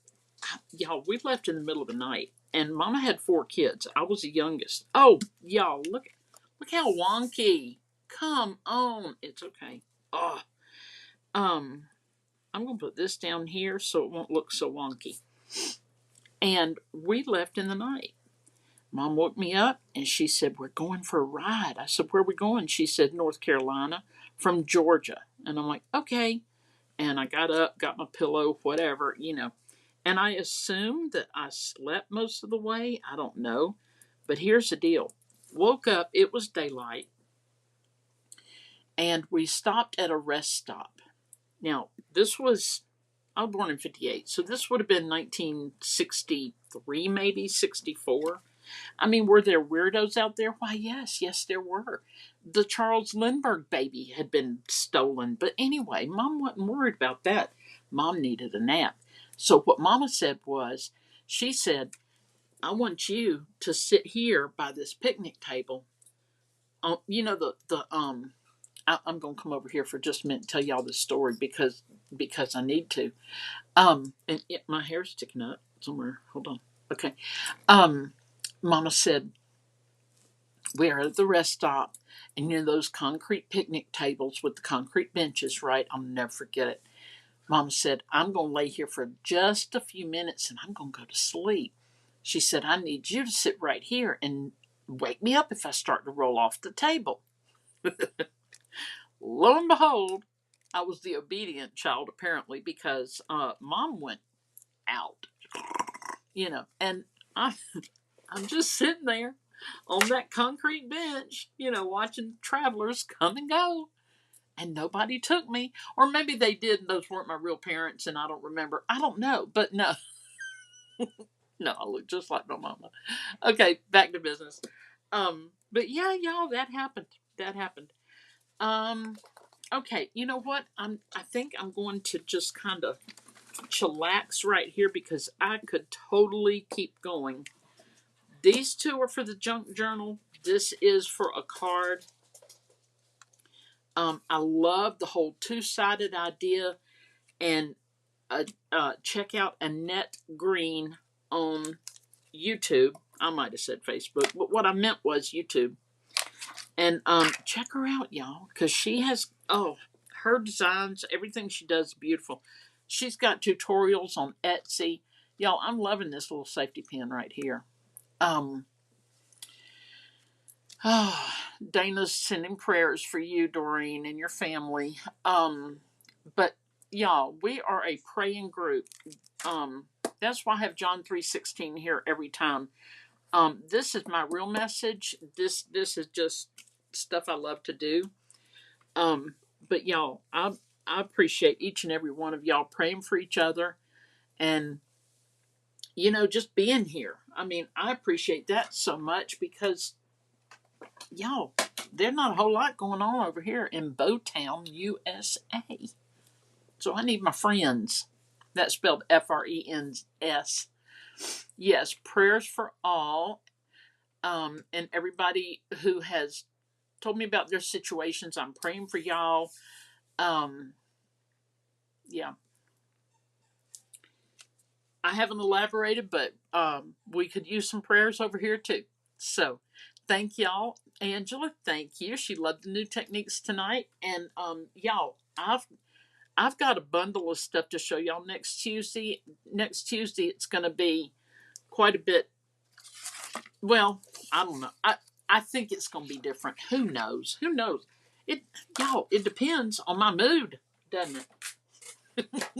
y'all, we left in the middle of the night, and Mama had 4 kids. I was the youngest. Oh, y'all, look how wonky. Come on. It's okay. Oh, I'm gonna put this down here so it won't look so wonky. And we left in the night. Mom woke me up and she said, we're going for a ride. I said, where are we going? She said, North Carolina, from Georgia. And I'm like, okay. And I got up, got my pillow, whatever, you know. And I assumed that I slept most of the way. I don't know. But here's the deal. Woke up, it was daylight, and we stopped at a rest stop. Now, this was, I was born in 58, so this would have been 1963, maybe 64. I mean, were there weirdos out there? Why, yes, yes, there were. The Charles Lindbergh baby had been stolen. But anyway, Mom wasn't worried about that. Mom needed a nap. So what Mama said was, she said, I want you to sit here by this picnic table. You know I'm gonna come over here for just a minute and tell y'all this story because I need to. And my hair's sticking up somewhere. Hold on. Okay. Um, Mama said, we're at the rest stop, and you know those concrete picnic tables with the concrete benches, right? I'll never forget it. Mama said, I'm going to lay here for just a few minutes and I'm going to go to sleep. She said, I need you to sit right here and wake me up if I start to roll off the table. Lo and behold, I was the obedient child, apparently, because Mom went out, and I, I'm just sitting there on that concrete bench, watching travelers come and go. And nobody took me. Or maybe they did, and those weren't my real parents, and I don't remember. I don't know. But no. No, I look just like my mama. Okay, back to business. But yeah, y'all, that happened. That happened. Okay, you know what? I think I'm going to just kind of chillax right here because I could totally keep going. These two are for the junk journal. This is for a card. I love the whole two-sided idea, and check out Annette Green on YouTube. I might have said Facebook, but what I meant was YouTube. And check her out, y'all, because she has her designs, everything she does is beautiful. She's got tutorials on Etsy. Y'all, I'm loving this little safety pin right here. Dana's sending prayers for you, Doreen, and your family. But y'all, we are a praying group. That's why I have John 3:16 here every time. This is my real message. This is just stuff I love to do. But y'all, I appreciate each and every one of y'all praying for each other, and just being here. I mean, I appreciate that so much because y'all, there's not a whole lot going on over here in Bowtown, USA. So I need my friends. That's spelled FRENS. Yes, prayers for all, and everybody who has told me about their situations. I'm praying for y'all. Yeah, I haven't elaborated, but we could use some prayers over here too. So, thank y'all, Angela. Thank you. She loved the new techniques tonight, and y'all, I've got a bundle of stuff to show y'all next Tuesday. Next Tuesday, it's going to be quite a bit. Well, I don't know. I think it's going to be different. Who knows? Who knows? It depends on my mood, doesn't it?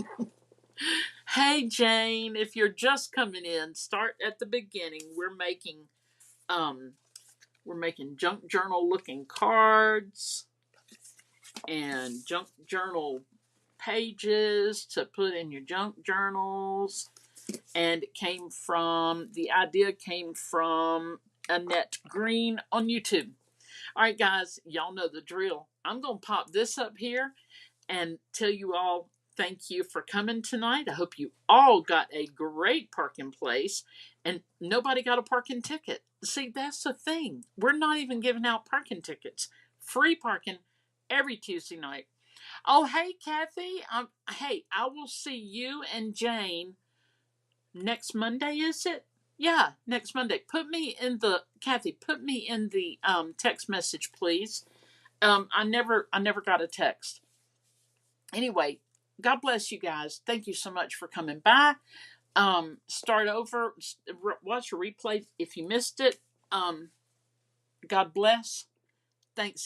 Hey Jane, if you're just coming in, start at the beginning. We're making junk journal looking cards and junk journal pages to put in your junk journals. And the idea came from Annette Green on YouTube. All right, guys, y'all know the drill. I'm going to pop this up here and tell you all thank you for coming tonight. I hope you all got a great parking place and nobody got a parking ticket. See, that's the thing. We're not even giving out parking tickets. Free parking every Tuesday night. Oh, hey, Kathy. Hey, I will see you and Jane next Monday, is it? Yeah, next Monday. Kathy, put me in the text message, please. I never got a text. Anyway, God bless you guys. Thank you so much for coming by. Start over, watch a replay if you missed it. God bless. Thanks again.